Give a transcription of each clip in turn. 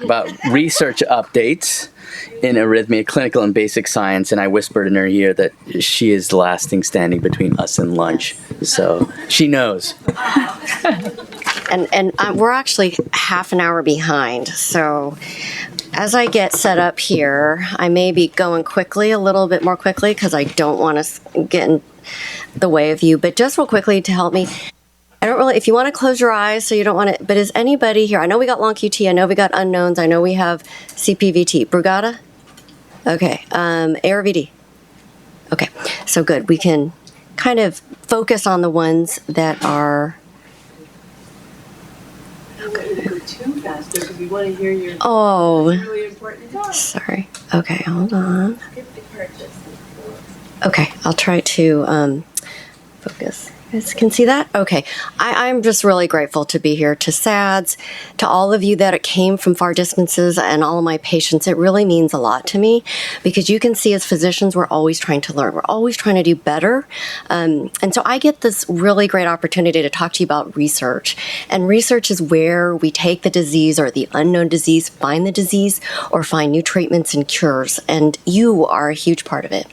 about research updates in arrhythmia, clinical and basic science, and I whispered in her ear that she is the last thing standing between us and lunch. So she knows. And we're actually half an hour behind. So as I get set up here, I may be going quickly, a little bit more quickly, because I don't want to get in the way of you. But just real quickly to help me, I don't really, if you want to close your eyes so you don't want to, but is anybody here? I know we got long QT, I know we got unknowns, I know we have CPVT. Brugada? Okay. ARVD? Okay. So good. We can kind of focus on the ones that are... Too fast because we want to hear your really important talk. Sorry. Okay, hold on. Okay, I'll try to focus. You guys can see that? Okay. I'm just really grateful to be here, to SADS, to all of you that came from far distances, and all of my patients. It really means a lot to me because you can see as physicians, we're always trying to learn. We're always trying to do better. And so I get this really great opportunity to talk to you about research. And research is where we take the disease or the unknown disease, find the disease, or find new treatments and cures. And you are a huge part of it.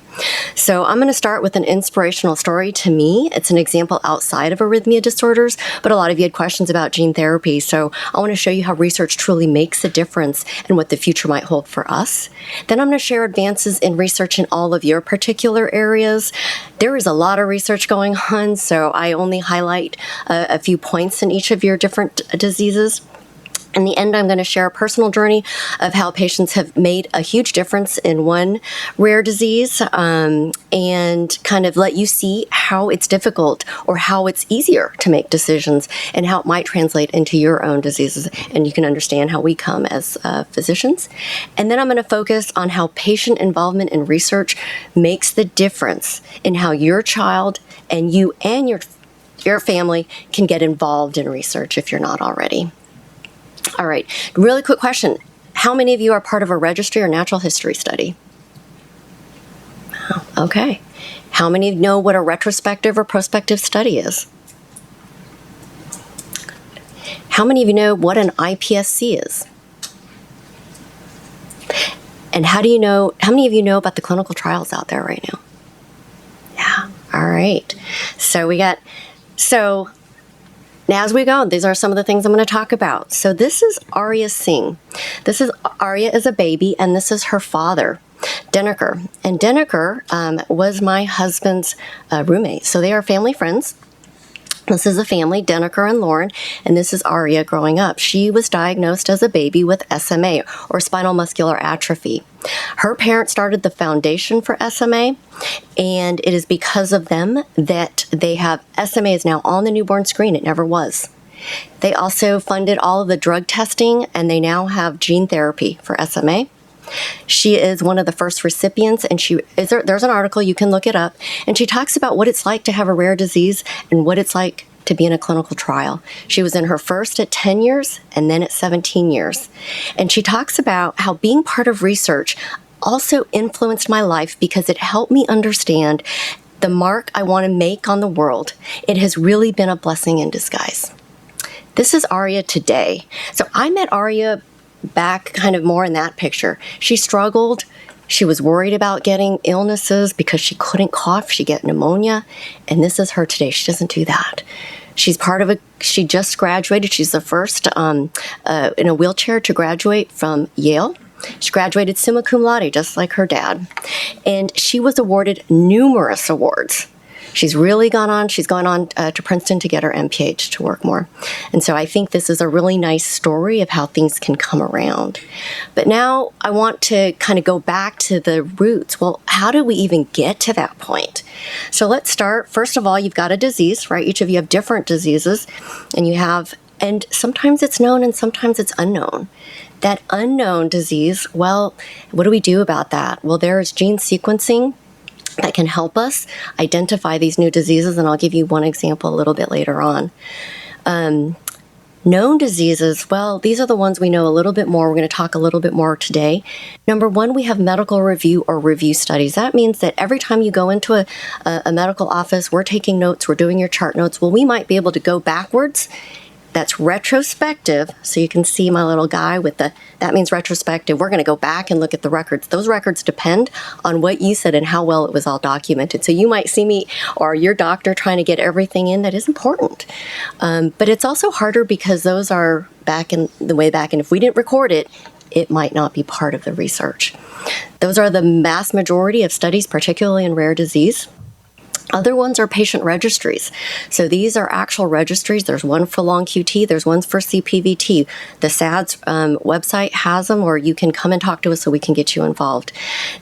So I'm going to start with an inspirational story. To me, it's an example outside of arrhythmia disorders, but a lot of you had questions about gene therapy. So I want to show you how research truly makes a difference and what the future might hold for us. Then I'm going to share advances in research in all of your particular areas. There is a lot of research going on, so I only highlight a few points in each of your different diseases. In the end, I'm going to share a personal journey of how patients have made a huge difference in one rare disease and kind of let you see how it's difficult or how it's easier to make decisions and how it might translate into your own diseases. And you can understand how we come as physicians. And then I'm going to focus on how patient involvement in research makes the difference in how your child and you and your family can get involved in research if you're not already. All right, really quick question. How many of you are part of a registry or natural history study? Oh, okay. How many of you know what a retrospective or prospective study is? How many of you know what an IPSC is? And how many of you know about the clinical trials out there right now? Yeah, all right. Now, as we go, these are some of the things I'm going to talk about. So this is Arya Singh. Arya is a baby, and this is her father, Dinakar. And Dinakar was my husband's roommate. So they are family friends. This is a family, Dinakar and Lauren, and this is Arya growing up. She was diagnosed as a baby with SMA, or spinal muscular atrophy. Her parents started the foundation for SMA, and it is because of them that they have SMA is now on the newborn screen. It never was. They also funded all of the drug testing, and they now have gene therapy for SMA. She is one of the first recipients, and there's an article, you can look it up, and she talks about what it's like to have a rare disease and what it's like to be in a clinical trial. She was in her first at 10 years and then at 17 years. And she talks about how being part of research also influenced my life because it helped me understand the mark I want to make on the world. It has really been a blessing in disguise. This is Arya today. So I met Arya back kind of more in that picture. She struggled. She was worried about getting illnesses because she couldn't cough. She'd get pneumonia. And this is her today. She doesn't do that. She just graduated. She's the first in a wheelchair to graduate from Yale. She graduated summa cum laude, just like her dad. And she was awarded numerous awards. She's gone on to Princeton to get her MPH to work more. And so I think this is a really nice story of how things can come around. But now I want to kind of go back to the roots. Well, how did we even get to that point? So let's start. First of all, you've got a disease, right? Each of you have different diseases, and sometimes it's known and sometimes it's unknown. That unknown disease, well, what do we do about that? Well, there is gene sequencing that can help us identify these new diseases, and I'll give you one example a little bit later on. Known diseases, well, these are the ones we know a little bit more. We're going to talk a little bit more today. Number one, we have medical review or review studies. That means that every time you go into a medical office, we're taking notes, we're doing your chart notes. Well, we might be able to go backwards That's retrospective. So you can see my little guy with that means retrospective. We're going to go back and look at the records. Those records depend on what you said and how well it was all documented. So you might see me or your doctor trying to get everything in that is important. But it's also harder because those are way back. And if we didn't record it, it might not be part of the research. Those are the mass majority of studies, particularly in rare disease. Other ones are patient registries. So these are actual registries. There's one for long QT. There's ones for CPVT. The SADS website has them, or you can come and talk to us so we can get you involved.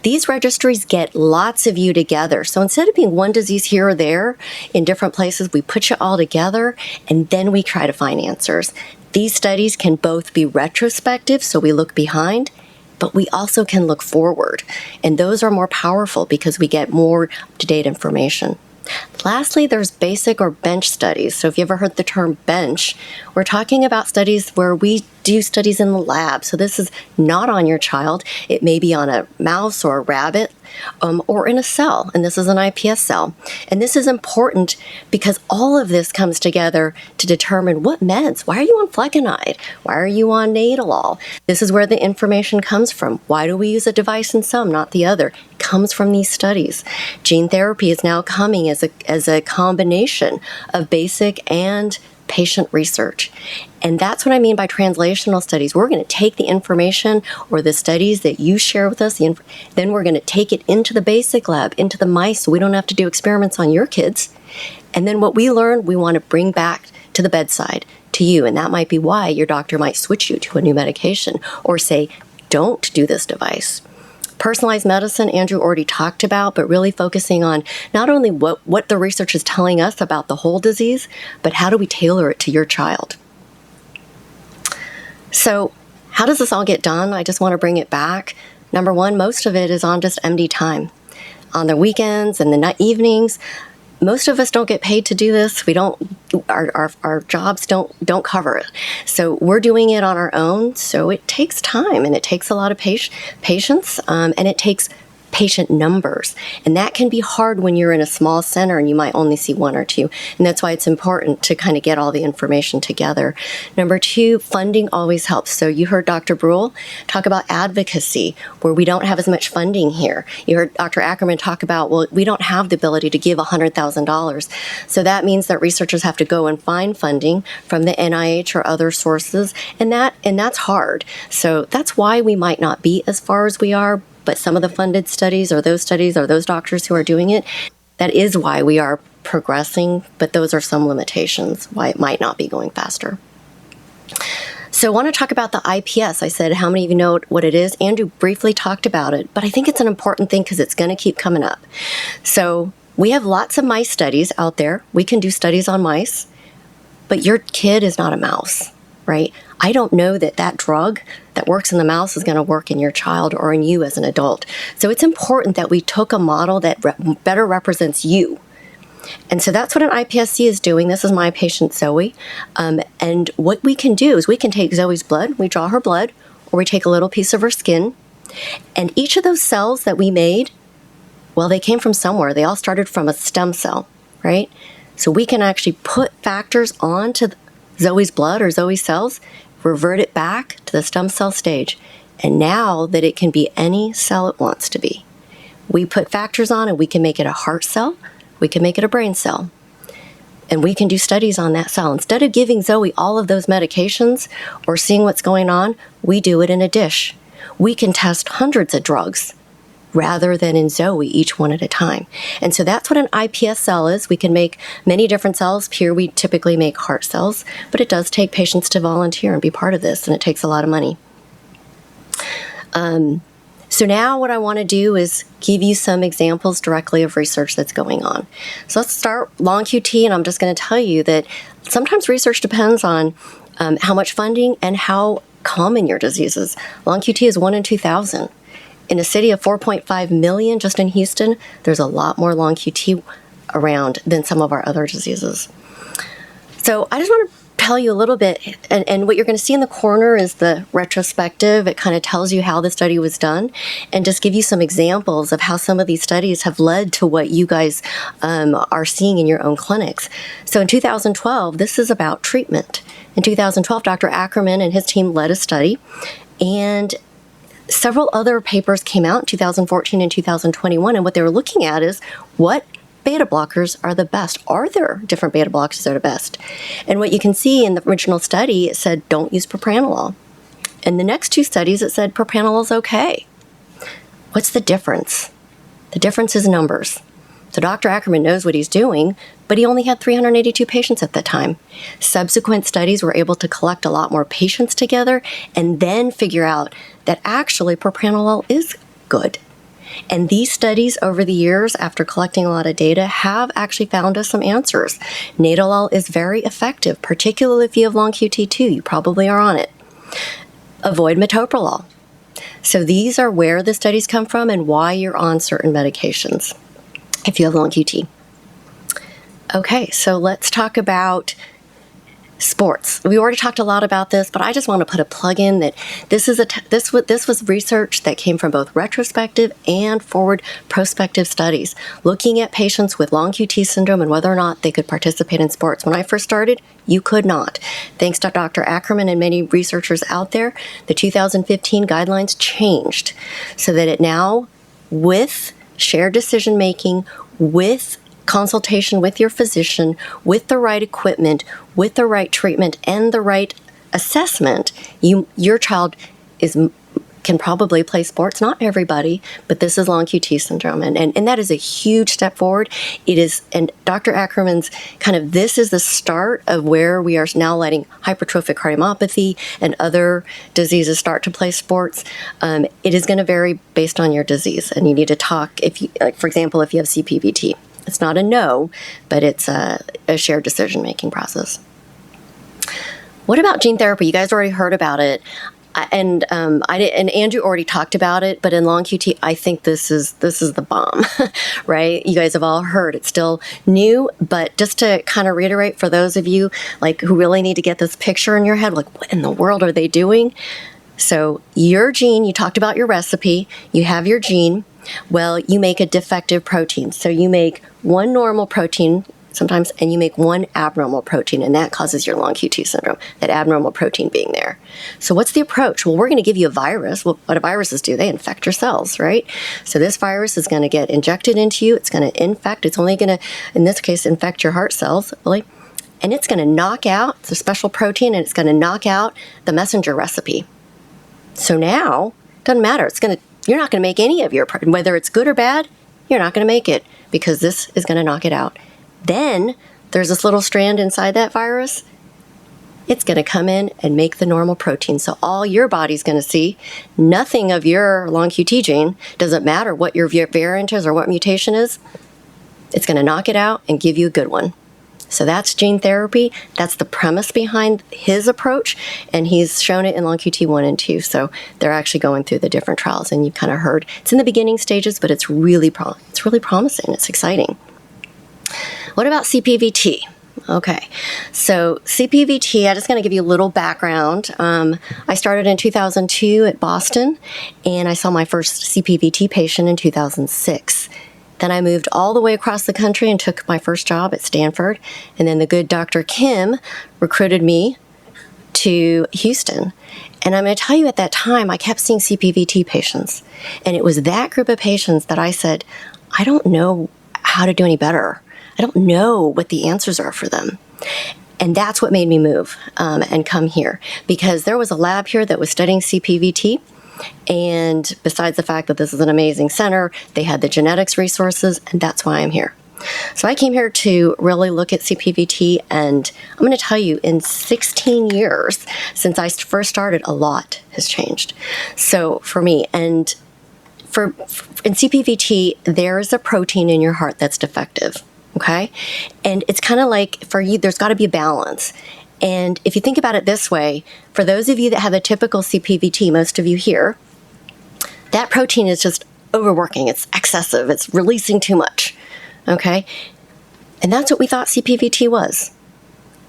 These registries get lots of you together. So instead of being one disease here or there in different places, we put you all together and then we try to find answers. These studies can both be retrospective, so we look behind, but we also can look forward. And those are more powerful because we get more up-to-date information. Lastly, there's basic or bench studies. So if you ever heard the term bench, we're talking about studies where we do studies in the lab. So this is not on your child. It may be on a mouse or a rabbit or in a cell. And this is an iPS cell. And this is important because all of this comes together to determine what meds. Why are you on flecainide? Why are you on Nadolol? This is where the information comes from. Why do we use a device in some, not the other? It comes from these studies. Gene therapy is now coming as a combination of basic and patient research. And that's what I mean by translational studies. We're going to take the information or the studies that you share with us, then we're going to take it into the basic lab, into the mice, so we don't have to do experiments on your kids. And then what we learn, we want to bring back to the bedside, to you. And that might be why your doctor might switch you to a new medication or say, don't do this device. Personalized medicine, Andrew already talked about, but really focusing on not only what the research is telling us about the whole disease, but how do we tailor it to your child? So how does this all get done? I just want to bring it back. Number one, most of it is on just MD time. On the weekends and the night evenings, most of us don't get paid to do this. We don't, our jobs don't cover it. So we're doing it on our own. So it takes time and it takes a lot of patience and it takes patient numbers. And that can be hard when you're in a small center and you might only see one or two. And that's why it's important to kind of get all the information together. Number two, funding always helps. So you heard Dr. Brule talk about advocacy, where we don't have as much funding here. You heard Dr. Ackerman talk about, well, we don't have the ability to give $100,000. So that means that researchers have to go and find funding from the NIH or other sources. And that's hard. So that's why we might not be as far as we are. But some of the funded studies or those doctors who are doing it, that is why we are progressing. But those are some limitations, why it might not be going faster. So I want to talk about the IPS. I said, how many of you know what it is? Andrew briefly talked about it, but I think it's an important thing because it's going to keep coming up. So we have lots of mice studies out there. We can do studies on mice, but your kid is not a mouse, right? I don't know that drug that works in the mouse is going to work in your child or in you as an adult. So it's important that we took a model that better represents you. And so that's what an iPSC is doing. This is my patient Zoe. And what we can do is we can take Zoe's blood, we draw her blood, or we take a little piece of her skin. And each of those cells that we made, well, they came from somewhere. They all started from a stem cell, right? So we can actually put factors onto Zoe's blood or Zoe's cells, revert it back to the stem cell stage. And now that it can be any cell it wants to be. We put factors on and we can make it a heart cell, we can make it a brain cell. And we can do studies on that cell. Instead of giving Zoe all of those medications or seeing what's going on, we do it in a dish. We can test hundreds of drugs rather than in Zoe, each one at a time. And so that's what an iPS cell is. We can make many different cells. Here we typically make heart cells, but it does take patients to volunteer and be part of this, and it takes a lot of money. So now what I want to do is give you some examples directly of research that's going on. So let's start long QT, and I'm just going to tell you that sometimes research depends on how much funding and how common your disease is. Long QT is 1 in 2,000. In a city of 4.5 million, just in Houston, there's a lot more long QT around than some of our other diseases. So I just want to tell you a little bit, and what you're going to see in the corner is the retrospective. It kind of tells you how the study was done, and just give you some examples of how some of these studies have led to what you guys are seeing in your own clinics. So in 2012, this is about treatment. In 2012, Dr. Ackerman and his team led a study, and several other papers came out in 2014 and 2021, and what they were looking at is what beta blockers are the best. Are there different beta blockers that are the best? And what you can see in the original study, it said don't use propranolol. In the next two studies, it said propranolol is okay. What's the difference? The difference is numbers. So Dr. Ackerman knows what he's doing, but he only had 382 patients at that time. Subsequent studies were able to collect a lot more patients together and then figure out that actually propranolol is good. And these studies over the years, after collecting a lot of data, have actually found us some answers. Nadolol is very effective, particularly if you have long QT2. You probably are on it. Avoid metoprolol. So these are where the studies come from and why you're on certain medications if you have long QT. Okay, so let's talk about sports. We already talked a lot about this, but I just want to put a plug in that this was research that came from both retrospective and forward prospective studies, looking at patients with long QT syndrome and whether or not they could participate in sports. When I first started, you could not. Thanks to Dr. Ackerman and many researchers out there, the 2015 guidelines changed so that it now, with shared decision making, with consultation with your physician, with the right equipment, with the right treatment, and the right assessment, your child can probably play sports. Not everybody, but this is long QT syndrome, and that is a huge step forward. It is, and Dr. Ackerman's this is the start of where we are now letting hypertrophic cardiomyopathy and other diseases start to play sports. It is going to vary based on your disease, and you need to talk, if you, like, for example, if you have CPVT. It's not a no, but it's a shared decision-making process. What about gene therapy? You guys already heard about it, and Andrew already talked about it. But in long QT, I think this is the bomb, right? You guys have all heard it's still new, but just to kind of reiterate for those of you who really need to get this picture in your head, what in the world are they doing? So your gene, you talked about your recipe. You have your gene. Well, you make a defective protein. So you make one normal protein sometimes, and you make one abnormal protein, and that causes your long QT syndrome, that abnormal protein being there. So what's the approach? Well, we're going to give you a virus. Well, what do viruses do? They infect your cells, right? So this virus is going to get injected into you. It's going to infect. It's only going to, in this case, infect your heart cells, really. And it's going to knock out, it's a special protein, and it's going to knock out the messenger recipe. So now, it doesn't matter. You're not going to make any of your, whether it's good or bad, you're not going to make it because this is going to knock it out. Then there's this little strand inside that virus. It's going to come in and make the normal protein. So all your body's going to see, nothing of your long QT gene, doesn't matter what your variant is or what mutation is, it's going to knock it out and give you a good one. So that's gene therapy. That's the premise behind his approach, and he's shown it in long QT 1 and 2. So they're actually going through the different trials, and you kind of heard it's in the beginning stages, but it's really promising. It's exciting. What about CPVT? Okay, so CPVT, I'm just going to give you a little background. I started in 2002 at Boston, and I saw my first CPVT patient in 2006. Then I moved all the way across the country and took my first job at Stanford. And then the good Dr. Kim recruited me to Houston. And I'm going to tell you, at that time, I kept seeing CPVT patients. And it was that group of patients that I said, I don't know how to do any better. I don't know what the answers are for them. And that's what made me move and come here. Because there was a lab here that was studying CPVT. And besides the fact that this is an amazing center, they had the genetics resources, and that's why I'm here. So I came here to really look at CPVT, and I'm going to tell you, in 16 years since I first started, a lot has changed. So for me, and in CPVT, there is a protein in your heart that's defective, okay? And it's kind of like, for you, there's got to be a balance. And if you think about it this way, for those of you that have a typical CPVT, most of you here, that protein is just overworking. It's excessive. It's releasing too much. Okay? And that's what we thought CPVT was.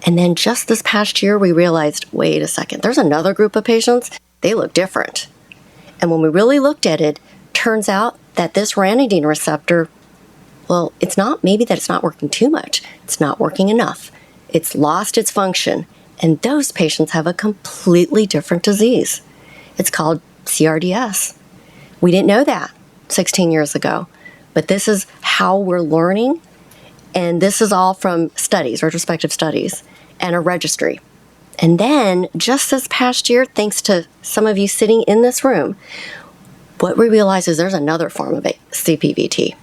And then just this past year, we realized, wait a second, there's another group of patients, they look different. And when we really looked at it, turns out that this ranitidine receptor, well, it's not maybe that it's not working too much. It's not working enough. It's lost its function. And those patients have a completely different disease. It's called CRDS. We didn't know that 16 years ago. But this is how we're learning. And this is all from studies, retrospective studies, and a registry. And then just this past year, thanks to some of you sitting in this room, what we realize is there's another form of CPVT.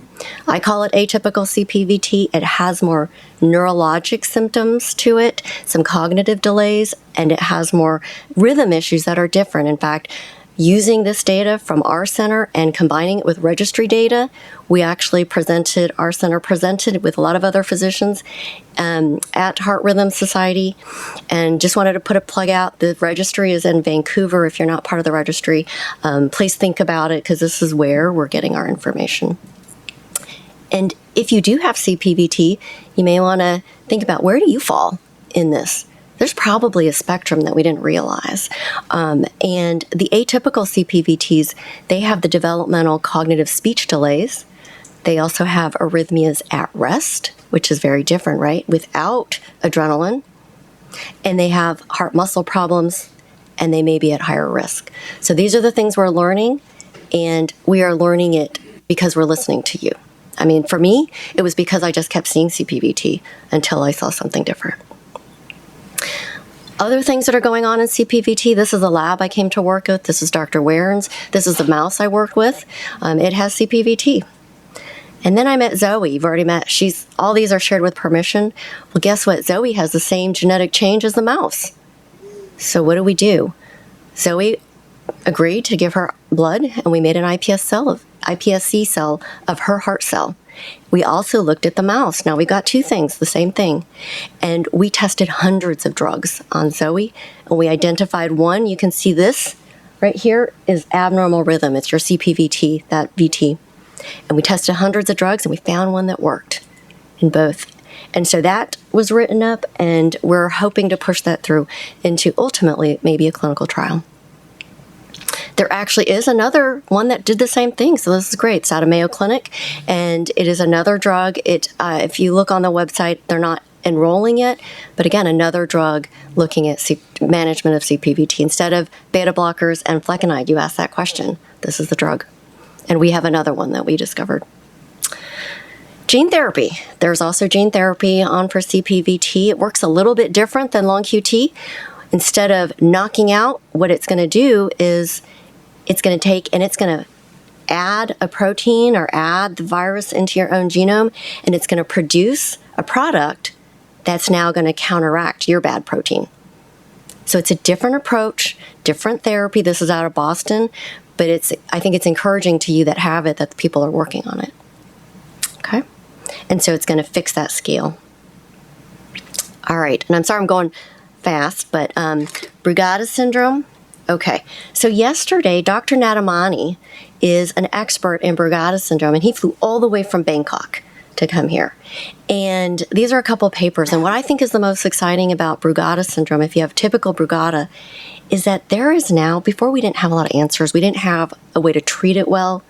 I call it atypical CPVT. It has more neurologic symptoms to it, some cognitive delays, and it has more rhythm issues that are different. In fact, using this data from our center and combining it with registry data, we actually our center presented with a lot of other physicians at Heart Rhythm Society. And just wanted to put a plug out. The registry is in Vancouver. If you're not part of the registry, please think about it, because this is where we're getting our information. And if you do have CPVT, you may want to think about, where do you fall in this? There's probably a spectrum that we didn't realize. And the atypical CPVTs, they have the developmental cognitive speech delays. They also have arrhythmias at rest, which is very different, right? Without adrenaline. And they have heart muscle problems, and they may be at higher risk. So these are the things we're learning, and we are learning it because we're listening to you. I mean, for me, it was because I just kept seeing CPVT until I saw something different. Other things that are going on in CPVT, this is a lab I came to work with. This is Dr. Warren's. This is the mouse I worked with. It has CPVT. And then I met Zoe. You've already met. All these are shared with permission. Well, guess what? Zoe has the same genetic change as the mouse. So what do? Zoe agreed to give her blood, and we made an iPSC cell of her heart cell. We also looked at the mouse. Now we got two things, the same thing. And we tested hundreds of drugs on Zoe, and we identified one. You can see this right here is abnormal rhythm. It's your CPVT, that VT. And we tested hundreds of drugs, and we found one that worked in both. And so that was written up, and we're hoping to push that through into ultimately maybe a clinical trial. There actually is another one that did the same thing, so this is great. It's out of Mayo Clinic, and it is another drug. If you look on the website, they're not enrolling it, but again, another drug looking at management of CPVT. Instead of beta blockers and flecainide, you asked that question. This is the drug. And we have another one that we discovered. Gene therapy. There's also gene therapy on for CPVT. It works a little bit different than long QT. Instead of knocking out, what it's going to do is it's going to take and it's going to add a protein or add the virus into your own genome, and it's going to produce a product that's now going to counteract your bad protein. So it's a different approach, different therapy. This is out of Boston, but I think it's encouraging to you that have it that people are working on it. Okay? And so it's going to fix that scale. All right. And I'm sorry I'm going fast, but Brugada syndrome. Okay, so yesterday, Dr. Natamani is an expert in Brugada syndrome, and he flew all the way from Bangkok to come here. And these are a couple of papers, and what I think is the most exciting about Brugada syndrome, if you have typical Brugada, is that there is now, before we didn't have a lot of answers, we didn't have a way to treat it well,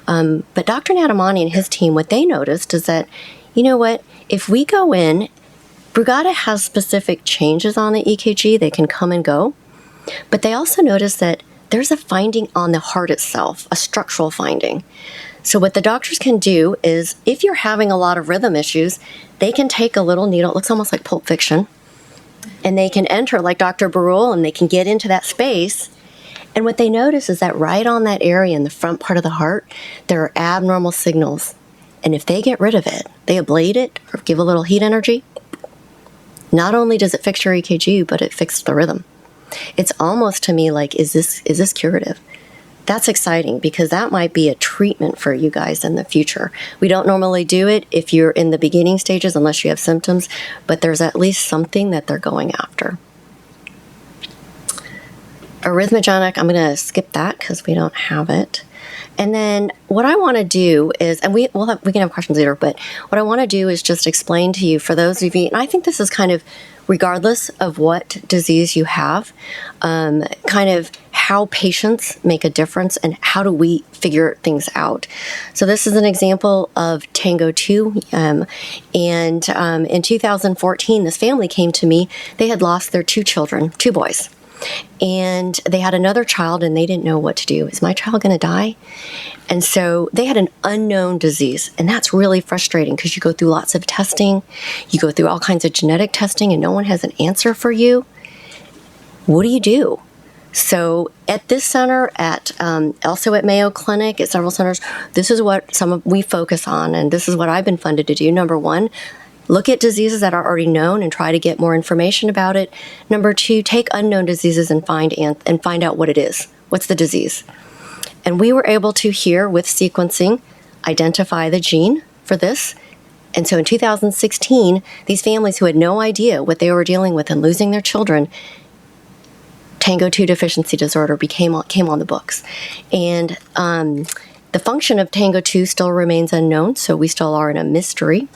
but Dr. Natamani and his team, what they noticed is that, you know what, if we go in, Brugada has specific changes on the EKG, they can come and go. But they also notice that there's a finding on the heart itself, a structural finding. So what the doctors can do is, if you're having a lot of rhythm issues, they can take a little needle, it looks almost like Pulp Fiction, and they can enter like Dr. Barul, and they can get into that space. And what they notice is that right on that area in the front part of the heart, there are abnormal signals. And if they get rid of it, they ablate it or give a little heat energy, not only does it fix your EKG, but it fixes the rhythm. It's almost to me like, is this curative? That's exciting, because that might be a treatment for you guys in the future. We don't normally do it if you're in the beginning stages unless you have symptoms, but there's at least something that they're going after. Arrhythmogenic, I'm going to skip that because we don't have it. And then what I want to do is, and we can have questions later, but what I want to do is just explain to you, for those of you, and I think this is kind of regardless of what disease you have, kind of how patients make a difference and how do we figure things out. So this is an example of Tango 2. And in 2014, this family came to me. They had lost their 2 children, 2 boys. And they had another child and they didn't know what to do. Is my child going to die? And so they had an unknown disease. And that's really frustrating because you go through lots of testing. You go through all kinds of genetic testing and no one has an answer for you. What do you do? So at this center, also at Mayo Clinic, at several centers, this is what we focus on. And this is what I've been funded to do. Number 1, look at diseases that are already known and try to get more information about it. Number 2, take unknown diseases and find out what it is. What's the disease? And we were able to here with sequencing identify the gene for this. And so in 2016, these families who had no idea what they were dealing with and losing their children, Tango 2 deficiency disorder came on the books. And the function of Tango 2 still remains unknown, so we still are in a mystery.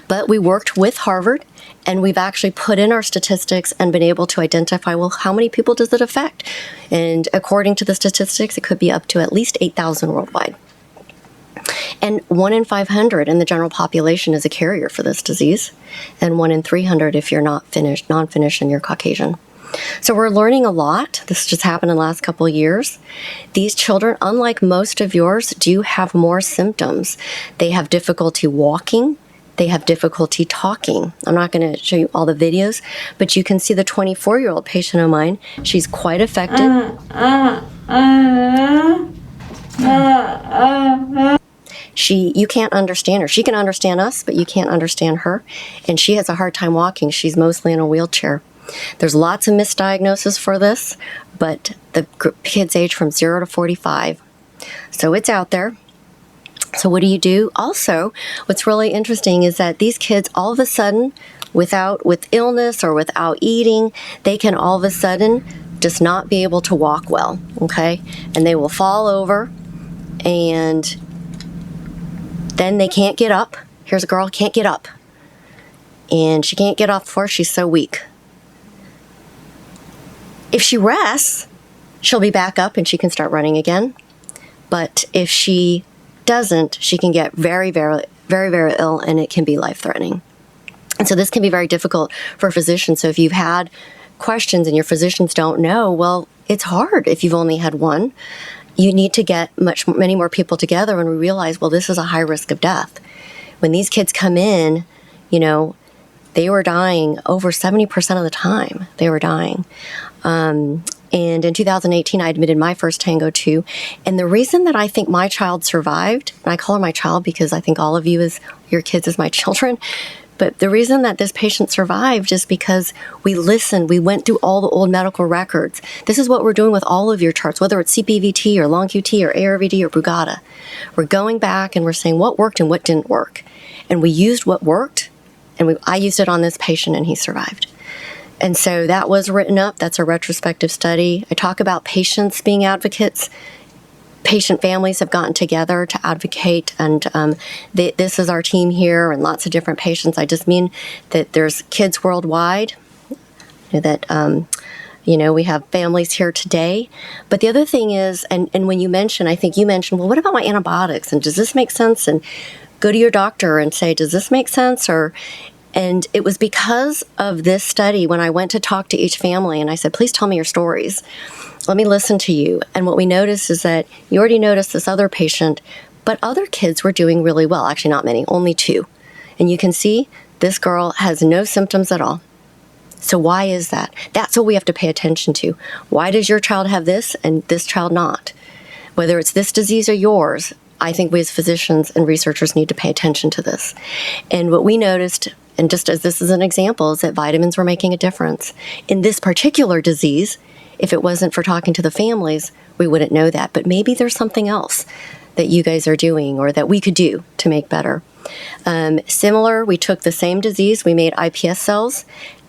But we worked with Harvard, and we've actually put in our statistics and been able to identify, well, how many people does it affect? And according to the statistics, it could be up to at least 8,000 worldwide. And 1 in 500 in the general population is a carrier for this disease, and 1 in 300 if you're non-Finnish and you're Caucasian. So we're learning a lot. This just happened in the last couple of years. These children, unlike most of yours, do have more symptoms. They have difficulty walking. They have difficulty talking. I'm not going to show you all the videos, but you can see the 24-year-old patient of mine. She's quite affected. You can't understand her. She can understand us, but you can't understand her. And she has a hard time walking. She's mostly in a wheelchair. There's lots of misdiagnosis for this, but the kids age from 0 to 45. So it's out there. So what do you do? Also, what's really interesting is that these kids all of a sudden, with illness or without eating, they can all of a sudden just not be able to walk well, okay? And they will fall over and then they can't get up. Here's a girl, can't get up. And she can't get off the floor, she's so weak. If she rests, she'll be back up and she can start running again. But if she doesn't, she can get very, very, very, very ill and it can be life-threatening. And so this can be very difficult for physicians. So if you've had questions and your physicians don't know, well, it's hard if you've only had one. You need to get many more people together and we realize, well, this is a high risk of death. When these kids come in, they were dying over 70% of the time. They were dying. And in 2018, I admitted my first Tango 2. And the reason that I think my child survived, and I call her my child because I think all of you as your kids as my children, but the reason that this patient survived is because we listened. We went through all the old medical records. This is what we're doing with all of your charts, whether it's CPVT or long QT or ARVD or Brugada. We're going back and we're saying what worked and what didn't work. And we used what worked, and I used it on this patient and he survived. And so that was written up. That's a retrospective study. I talk about patients being advocates. Patient families have gotten together to advocate, and this is our team here and lots of different patients. I just mean that there's kids worldwide, that we have families here today. But the other thing is, and when I think you mentioned, well, what about my antibiotics? And does this make sense? And go to your doctor and say, does this make sense? And it was because of this study when I went to talk to each family and I said, please tell me your stories. Let me listen to you. And what we noticed is that you already noticed this other patient, but other kids were doing really well. Actually, not many, only 2. And you can see this girl has no symptoms at all. So why is that? That's what we have to pay attention to. Why does your child have this and this child not? Whether it's this disease or yours, I think we as physicians and researchers need to pay attention to this. And what we noticed, and just as this is an example, is that vitamins were making a difference. In this particular disease, if it wasn't for talking to the families, we wouldn't know that. But maybe there's something else that you guys are doing or that we could do to make better. Similar, we took the same disease, we made iPS cells,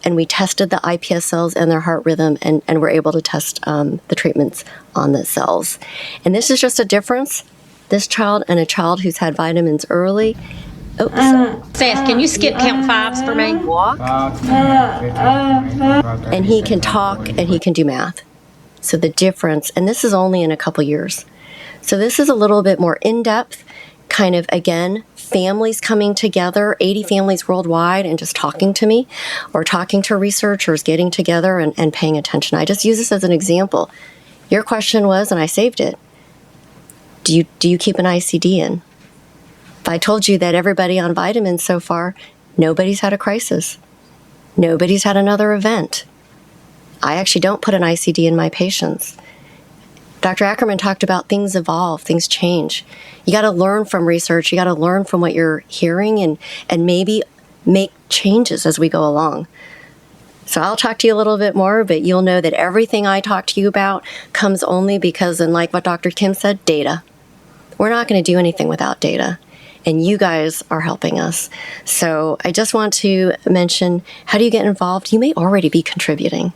and we tested the iPS cells and their heart rhythm, and we're able to test the treatments on the cells. And this is just a difference. This child and a child who's had vitamins early. Oops. Seth, can you skip count fives for me? Walk. And he can talk and he can do math. So the difference, and this is only in a couple years. So this is a little bit more in-depth, kind of, again, families coming together, 80 families worldwide, and just talking to me, or talking to researchers, getting together and paying attention. I just use this as an example. Your question was, and I saved it, do you keep an ICD in? If I told you that everybody on vitamins so far, nobody's had a crisis. Nobody's had another event. I actually don't put an ICD in my patients. Dr. Ackerman talked about things evolve, things change. You got to learn from research. You got to learn from what you're hearing and maybe make changes as we go along. So I'll talk to you a little bit more, but you'll know that everything I talk to you about comes only because, and like what Dr. Kim said, data. We're not going to do anything without data. And you guys are helping us. So I just want to mention, how do you get involved? You may already be contributing.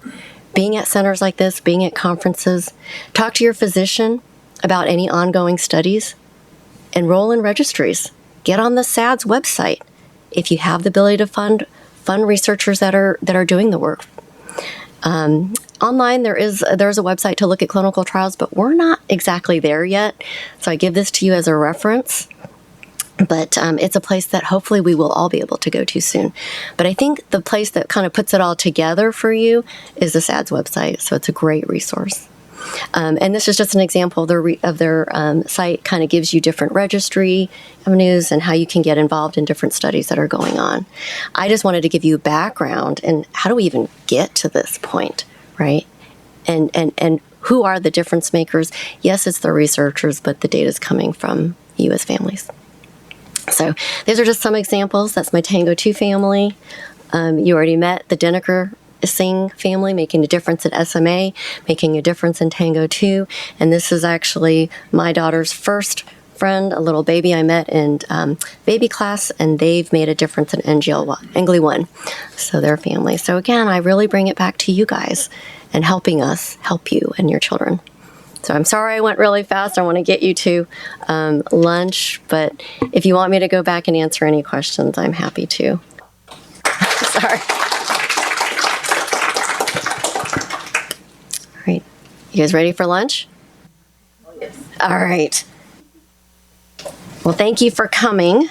Being at centers like this, being at conferences, talk to your physician about any ongoing studies, enroll in registries, get on the SADS website if you have the ability to fund researchers that are doing the work. Online, there's a website to look at clinical trials, but we're not exactly there yet. So I give this to you as a reference. But it's a place that hopefully we will all be able to go to soon. But I think the place that kind of puts it all together for you is the SADS website. So it's a great resource. And this is just an example of their site. Kind of gives you different registry avenues and how you can get involved in different studies that are going on. I just wanted to give you background and how do we even get to this point, right? And who are the difference makers? Yes, it's the researchers, but the data is coming from you as families. So these are just some examples. That's my Tango 2 family. You already met the Denneker Singh family, making a difference at SMA, making a difference in Tango 2. And this is actually my daughter's first friend, a little baby I met in baby class, and they've made a difference in NGLY 1. So their family. So again, I really bring it back to you guys and helping us help you and your children. So I'm sorry I went really fast. I want to get you to lunch, but if you want me to go back and answer any questions, I'm happy to. Sorry. All right. You guys ready for lunch? Oh, yes. All right. Well, thank you for coming.